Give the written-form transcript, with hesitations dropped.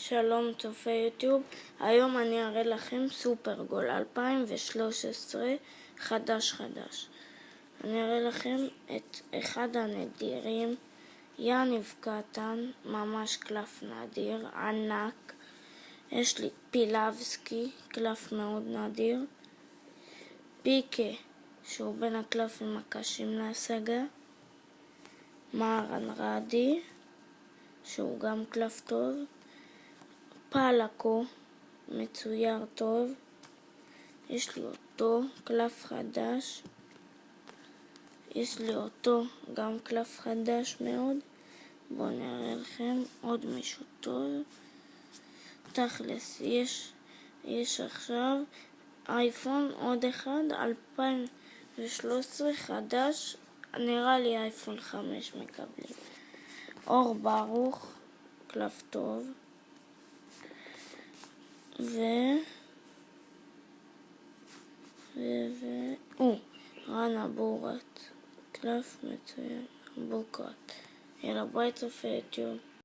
שלום צופי יוטיוב, היום אני אראה לכם סופרגול 2013 חדש. אני אראה לכם את אחד הנדירים, יניב קטן, ממש קלף נדיר, ענק. יש לי פילבסקי, קלף מאוד נדיר, פיקה, שהוא בין הקלפים הקשים להשגה, מהרן רדי, שהוא גם קלף טוב, פלקו, מצויר טוב, יש לי אותו, קלף חדש, יש לי אותו, גם קלף חדש מאוד. בואו נראה לכם עוד מישהו טוב. תכלס, יש עכשיו אייפון עוד אחד, 2013 חדש, נראה לי אייפון 5 מקבלים. אור ברוך, קלף טוב. רנה בורת, קלף מצוין, בוקרת. יאללה ביי צופי יוטיוב.